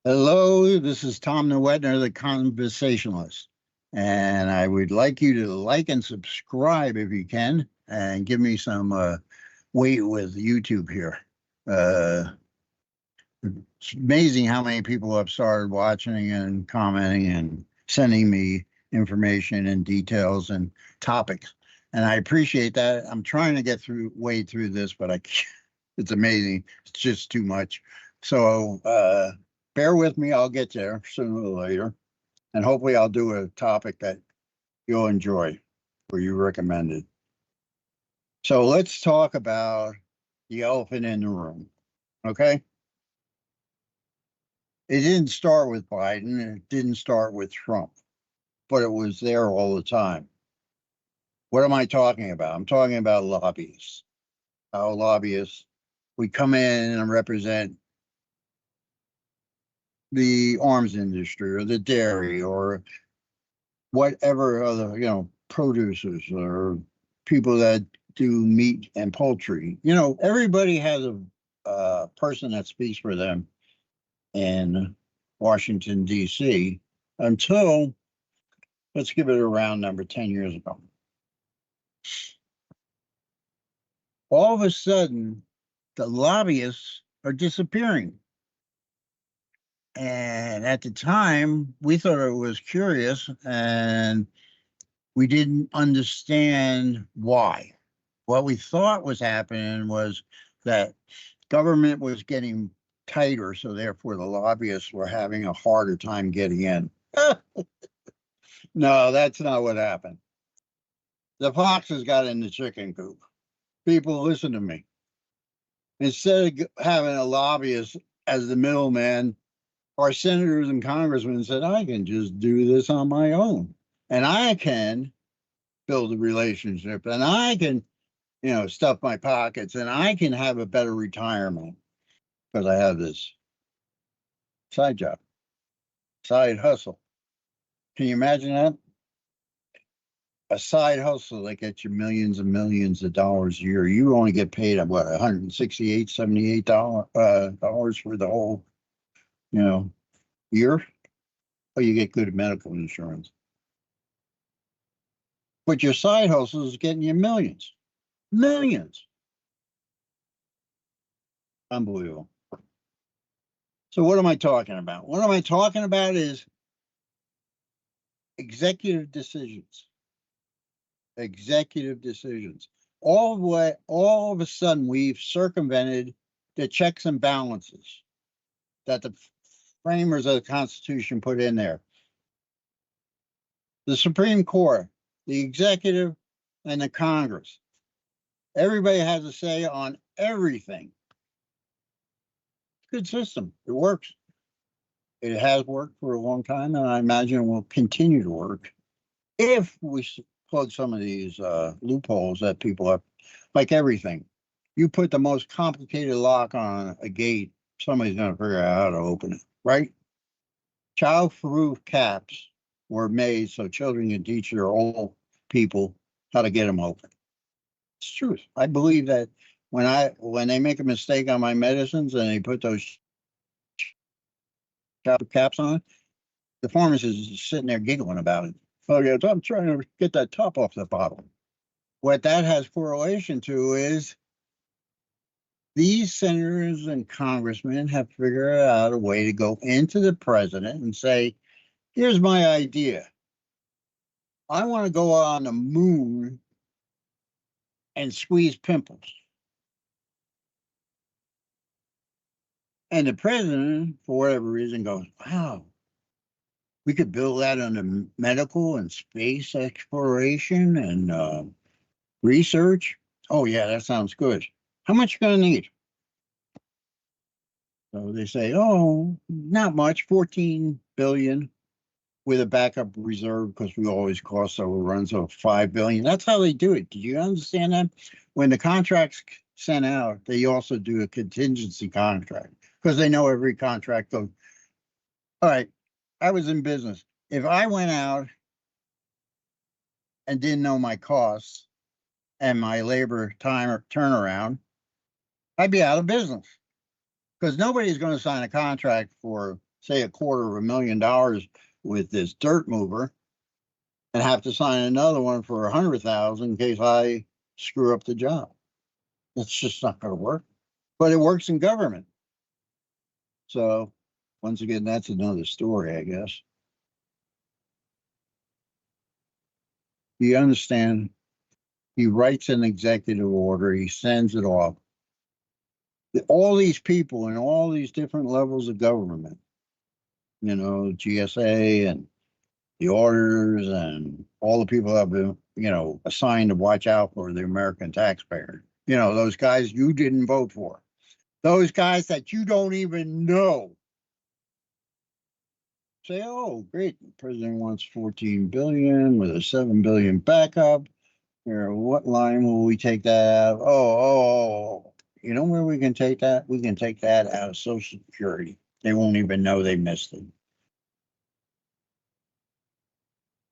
Hello, this is Tom Newetner, the conversationalist. And I would like you to like and subscribe if you can and give me some weight with YouTube here. Uh, it's amazing how many people have started watching and commenting and sending me information and details and topics. And I appreciate that. I'm trying to get through wade through this, but I can't. It's amazing. It's just too much. So bear with me. I'll get there sooner or later. And hopefully I'll do a topic that you'll enjoy or you recommended. So let's talk about the elephant in the room. Okay. It didn't start with Biden. It didn't start with Trump, but it was there all the time. What am I talking about? I'm talking about lobbyists. How lobbyists, we come in and represent the arms industry or the dairy or whatever other, producers or people that do meat and poultry. Everybody has a person that speaks for them in Washington, D.C. until, let's give it a round number, 10 years ago. All of a sudden, the lobbyists are disappearing. And at the time, we thought it was curious and we didn't understand why. What we thought was happening was that government was getting tighter, so therefore the lobbyists were having a harder time getting in. No, that's not what happened. The foxes got in the chicken coop. People, listen to me. Instead of having a lobbyist as the middleman, our senators and congressmen said, I can just do this on my own. And I can build a relationship and I can, stuff my pockets and I can have a better retirement because I have this side job, side hustle. Can you imagine that? A side hustle that gets you millions and millions of dollars a year. You only get paid at what, 168, $78 for the whole, year. Oh, you get good medical insurance. But your side hustle is getting you millions. Millions. Unbelievable. So what am I talking about? What am I talking about is executive decisions. Executive decisions. All of a sudden we've circumvented the checks and balances that the framers of the Constitution put in there. The Supreme Court, the executive, and the Congress. Everybody has a say on everything. Good system. It works. It has worked for a long time, and I imagine it will continue to work if we plug some of these loopholes that people have, like everything. You put the most complicated lock on a gate, somebody's going to figure out how to open it, right? Child-proof caps were made so children can teach their old people how to get them open. It's truth. I believe that when they make a mistake on my medicines and they put those caps on, the pharmacist is sitting there giggling about it. Oh yeah, I'm trying to get that top off the bottle. What that has correlation to is these senators and congressmen have figured out a way to go into the president and say, here's my idea. I want to go on the moon and squeeze pimples. And the president, for whatever reason, goes, wow, we could build that under medical and space exploration and research. Oh, yeah, that sounds good. How much you going to need? So they say, oh, not much, 14 billion with a backup reserve because we always cost overruns of 5 billion. That's how they do it. Do you understand that? When the contract's sent out, they also do a contingency contract because they know every contract goes. All right, I was in business. If I went out and didn't know my costs and my labor time or turnaround, I'd be out of business because nobody's going to sign a contract for say $250,000 with this dirt mover and have to sign another one for 100,000 in case I screw up the job. It's just not going to work. But it works in government. So once again, that's another story, I guess. You understand? He writes an executive order, he sends it off. All these people in all these different levels of government, GSA and the auditors and all the people that have been, assigned to watch out for the American taxpayer. Those guys you didn't vote for. Those guys that you don't even know. Say, oh, great, the president wants 14 billion with a 7 billion backup. What line will we take that out? Oh, you know where we can take that? We can take that out of Social Security. They won't even know they missed it.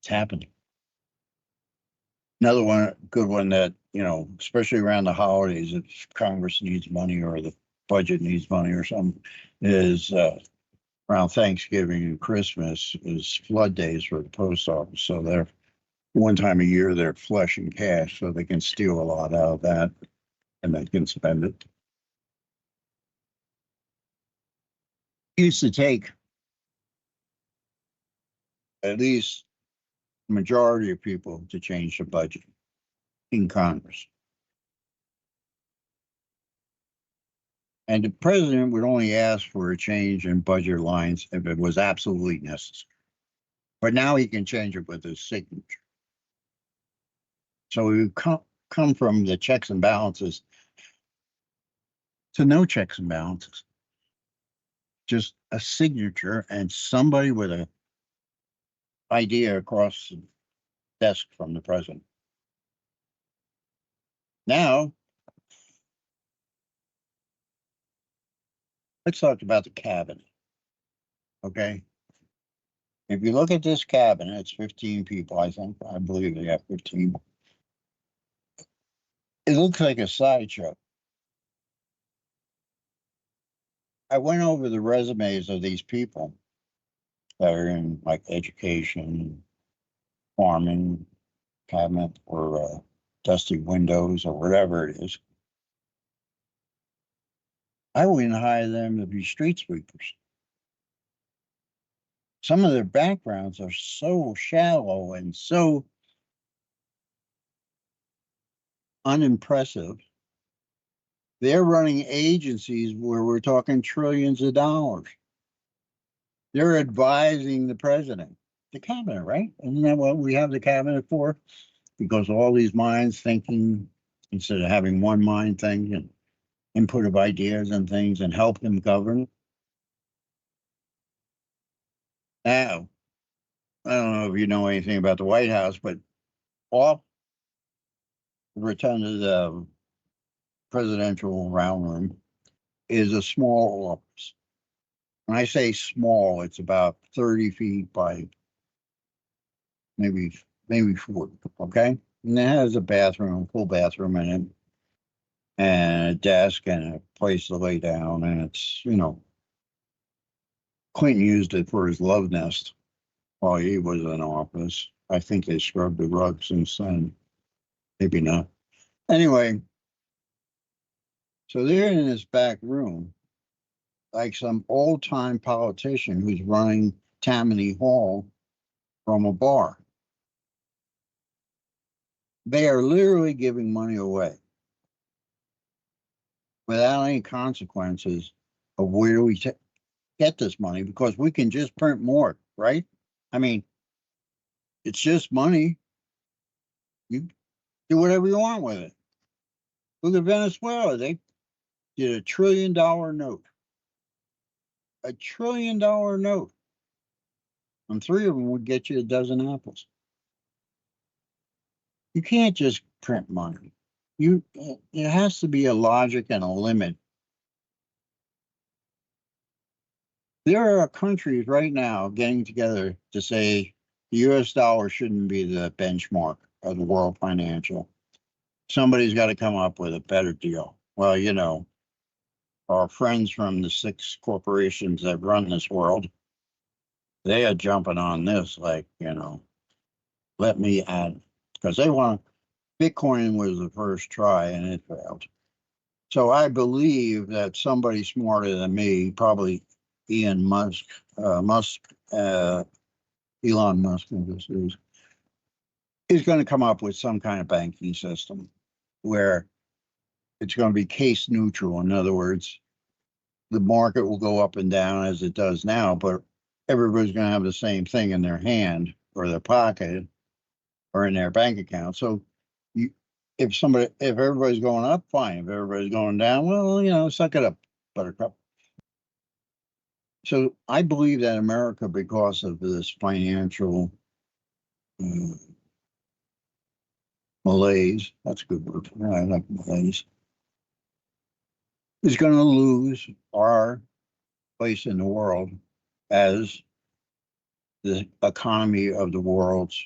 It's happening. Another one, good one that, especially around the holidays, if Congress needs money or the budget needs money or something, is around Thanksgiving and Christmas is flood days for the post office. So they're one time a year, they're flush in cash, so they can steal a lot out of that and they can spend it. It used to take at least the majority of people to change the budget in Congress. And the president would only ask for a change in budget lines if it was absolutely necessary. But now he can change it with his signature. So we come from the checks and balances to no checks and balances. Just a signature and somebody with an idea across the desk from the president. Now, let's talk about the cabinet. Okay. If you look at this cabinet, it's 15 people, I think. I believe they have 15. It looks like a sideshow. I went over the resumes of these people that are in like education, farming, cabinet, or dusty windows, or whatever it is. I wouldn't hire them to be street sweepers. Some of their backgrounds are so shallow and so unimpressive. They're running agencies where we're talking trillions of dollars. They're advising the president, the cabinet, right? Isn't that what we have the cabinet for? Because all these minds thinking instead of having one mind think and input of ideas and things and help them govern. Now, I don't know if you know anything about the White House, but off the rotunda of the presidential round room is a small office. When I say small, it's about 30 feet by maybe 40. Okay. And it has a bathroom, full bathroom in it, and a desk and a place to lay down. And it's, Clinton used it for his love nest while he was in office. I think they scrubbed the rug since then. Maybe not. Anyway, so they're in this back room, like some old time politician who's running Tammany Hall from a bar. They are literally giving money away without any consequences of where do we get this money, because we can just print more, right? I mean, it's just money. You do whatever you want with it. Look at Venezuela. They did $1 trillion note. $1 trillion note. And 3 of them would get you a dozen apples. You can't just print money. There has to be a logic and a limit. There are countries right now getting together to say the US dollar shouldn't be the benchmark of the world financial. Somebody's got to come up with a better deal. Well, our friends from the 6 corporations that run this world they are jumping on this like, let me add, because they want Bitcoin was the first try and it failed. So I believe that somebody smarter than me, probably Ian Musk, uh, Elon Musk, is going to come up with some kind of banking system where it's going to be case neutral. In other words, the market will go up and down as it does now, but everybody's going to have the same thing in their hand or their pocket or in their bank account. So you, if everybody's going up, fine. If everybody's going down, well, suck it up, buttercup. So I believe that America, because of this financial uh, malaise, that's a good word. I like malaise, is going to lose our place in the world as the economy of the world's,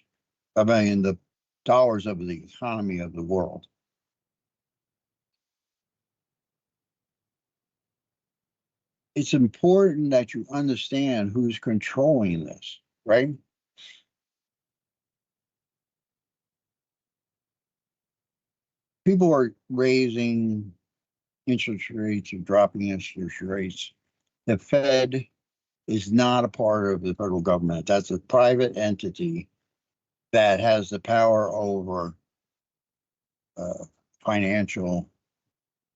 I mean, the dollars of the economy of the world. It's important that you understand who's controlling this, right? People are raising interest rates or dropping interest rates. The Fed is not a part of the federal government. That's a private entity that has the power over uh, financial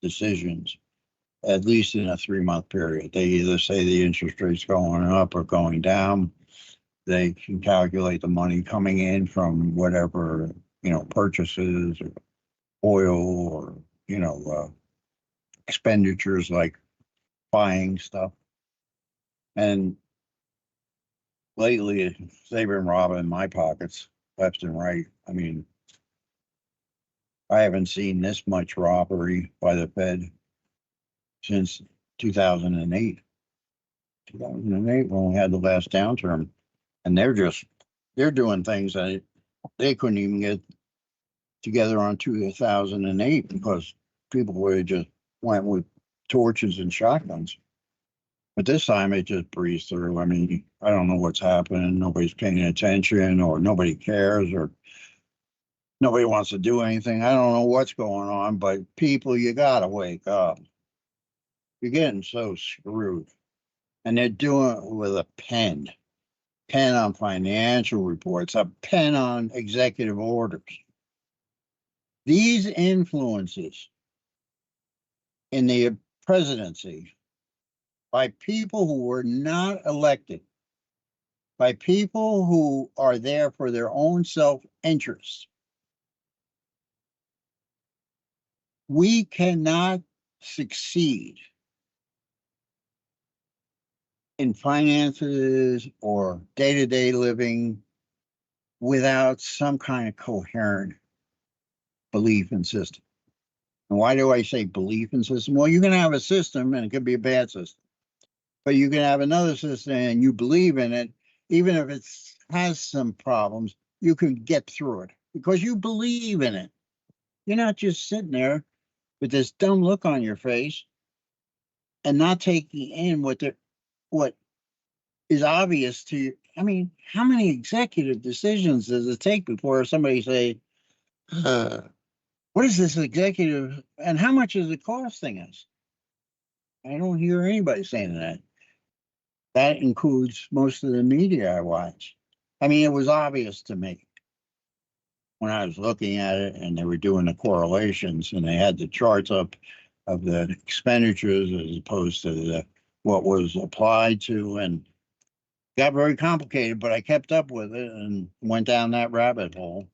decisions, at least in a 3-month period. They either say the interest rate's going up or going down. They can calculate the money coming in from whatever, purchases or oil or, expenditures like buying stuff. And lately, they've been robbing my pockets left and right. I mean, I haven't seen this much robbery by the Fed since 2008. 2008, when we had the last downturn, and they're doing things that they couldn't even get together on 2008 because people would have just went with torches and shotguns. But this time it just breezed through. I mean, I don't know what's happening. Nobody's paying attention, or nobody cares, or nobody wants to do anything. I don't know what's going on, but people, you got to wake up. You're getting so screwed. And they're doing it with a pen on financial reports, a pen on executive orders. These influences in the presidency by people who were not elected, by people who are there for their own self-interest. We cannot succeed in finances or day-to-day living without some kind of coherent belief and system. And why do I say belief in system? Well, you can have a system and it could be a bad system, but you can have another system and you believe in it, even if it has some problems, you can get through it because you believe in it. You're not just sitting there with this dumb look on your face and not taking in what is obvious to you. I mean, how many executive decisions does it take before somebody say, what is this executive and how much is it costing us? I don't hear anybody saying that. That includes most of the media I watch. I mean, it was obvious to me when I was looking at it and they were doing the correlations and they had the charts up of the expenditures as opposed to what was applied to, and got very complicated, but I kept up with it and went down that rabbit hole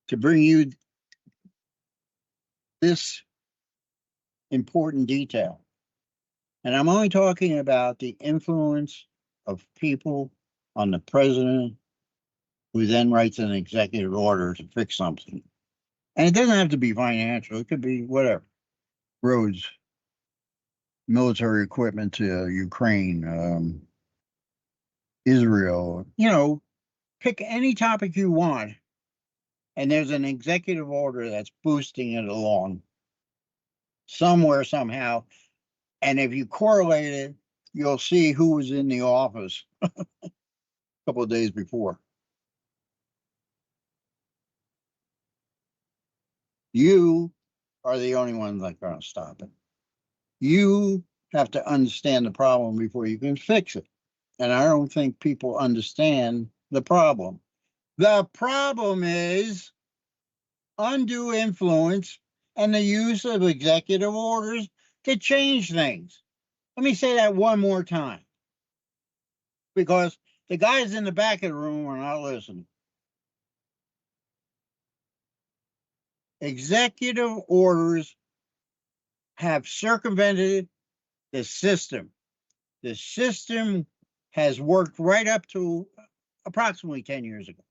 to bring you this important detail. And I'm only talking about the influence of people on the president who then writes an executive order to fix something. And it doesn't have to be financial, it could be whatever. Roads, military equipment to Ukraine, Israel, pick any topic you want. And there's an executive order that's boosting it along somewhere, somehow. And if you correlate it, you'll see who was in the office a couple of days before. You are the only one that's going to stop it. You have to understand the problem before you can fix it. And I don't think people understand the problem. The problem is undue influence and the use of executive orders to change things. Let me say that one more time because the guys in the back of the room are not listening. Executive orders have circumvented the system. The system has worked right up to approximately 10 years ago.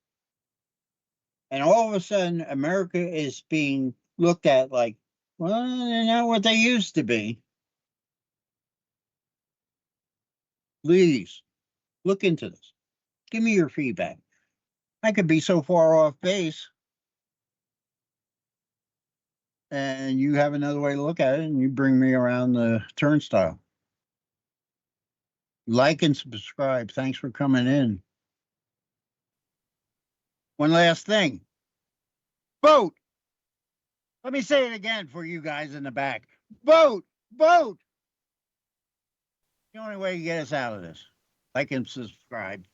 And all of a sudden, America is being looked at like, well, they're not what they used to be. Please look into this. Give me your feedback. I could be so far off base, and you have another way to look at it, and you bring me around the turnstile. Like and subscribe. Thanks for coming in. One last thing. Vote. Let me say it again for you guys in the back. Vote. Vote. The only way to get us out of this. Like and subscribe.